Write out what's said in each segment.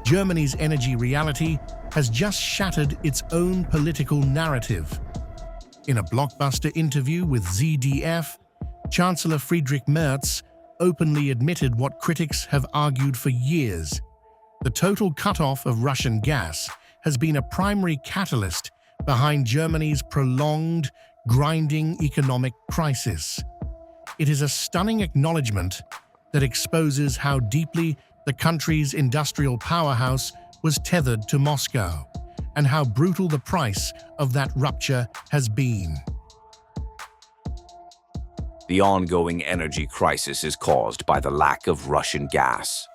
Germany's energy reality has just shattered its own political narrative. In a blockbuster interview with ZDF, Chancellor Friedrich Merz openly admitted what critics have argued for years. The total cutoff of Russian gas has been a primary catalyst behind Germany's prolonged, grinding economic crisis. It is a stunning acknowledgement that exposes how deeply the country's industrial powerhouse was tethered to Moscow, and how brutal the price of that rupture has been. The ongoing energy crisis is caused by the lack of Russian gas.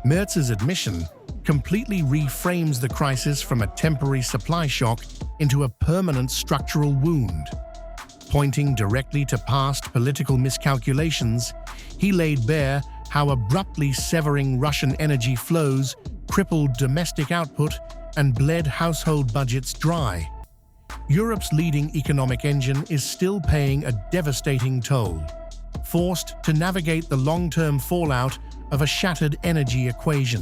Merz's admission completely reframes the crisis from a temporary supply shock into a permanent structural wound. Pointing directly to past political miscalculations, he laid bare how abruptly severing Russian energy flows crippled domestic output and bled household budgets dry. Europe's leading economic engine is still paying a devastating toll, forced to navigate the long-term fallout of a shattered energy equation.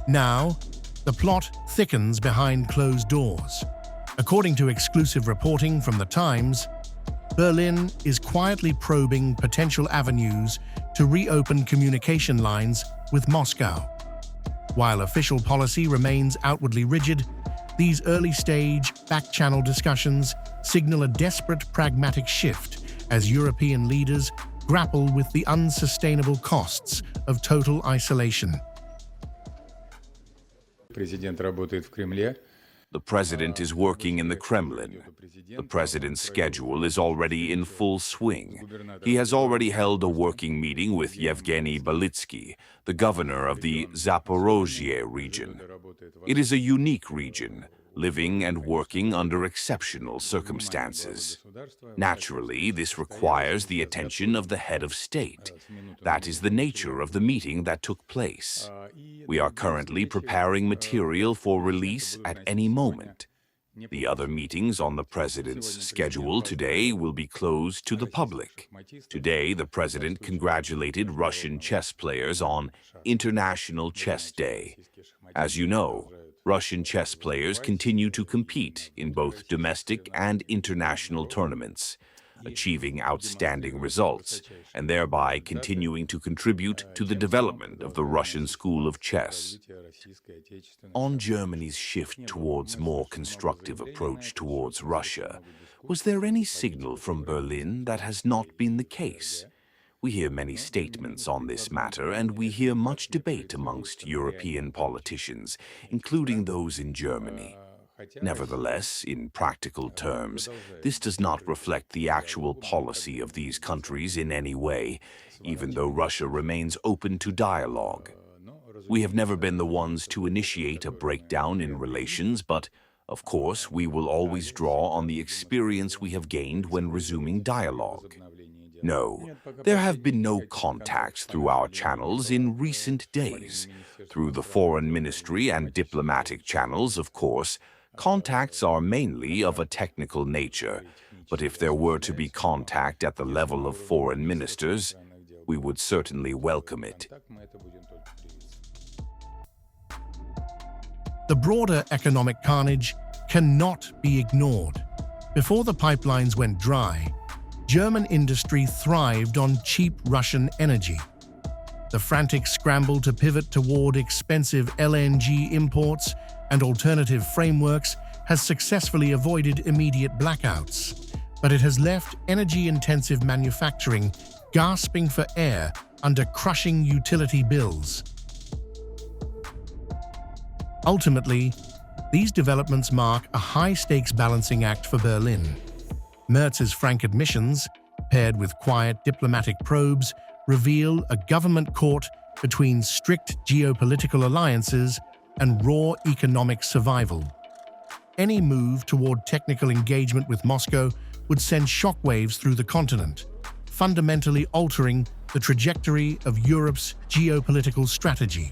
Now, the plot thickens behind closed doors. According to exclusive reporting from The Times, Berlin is quietly probing potential avenues to reopen communication lines with Moscow. While official policy remains outwardly rigid, these early-stage, back-channel discussions signal a desperate pragmatic shift as European leaders grapple with the unsustainable costs of total isolation. The president is working in the Kremlin. The president's schedule is already in full swing. He has already held a working meeting with Yevgeny Balitsky, the governor of the Zaporozhye region. It is a unique region, living and working under exceptional circumstances. Naturally, this requires the attention of the head of state. That is the nature of the meeting that took place. We are currently preparing material for release at any moment. The other meetings on the president's schedule today will be closed to the public. Today, the president congratulated Russian chess players on International Chess Day. As you know, Russian chess players continue to compete in both domestic and international tournaments, achieving outstanding results, and thereby continuing to contribute to the development of the Russian school of chess. On Germany's shift towards more constructive approach towards Russia, was there any signal from Berlin that has not been the case? We hear many statements on this matter, and we hear much debate amongst European politicians, including those in Germany. Nevertheless, in practical terms, this does not reflect the actual policy of these countries in any way, even though Russia remains open to dialogue. We have never been the ones to initiate a breakdown in relations, but, of course, we will always draw on the experience we have gained when resuming dialogue. No, there have been no contacts through our channels in recent days. Through the foreign ministry and diplomatic channels, of course, contacts are mainly of a technical nature, but if there were to be contact at the level of foreign ministers, we would certainly welcome it. The broader economic carnage cannot be ignored. Before the pipelines went dry, German industry thrived on cheap Russian energy. The frantic scramble to pivot toward expensive LNG imports and alternative frameworks has successfully avoided immediate blackouts, but it has left energy-intensive manufacturing gasping for air under crushing utility bills. Ultimately, these developments mark a high-stakes balancing act for Berlin. Merz's frank admissions, paired with quiet diplomatic probes, reveal a government caught between strict geopolitical alliances and raw economic survival. Any move toward technical engagement with Moscow would send shockwaves through the continent, fundamentally altering the trajectory of Europe's geopolitical strategy.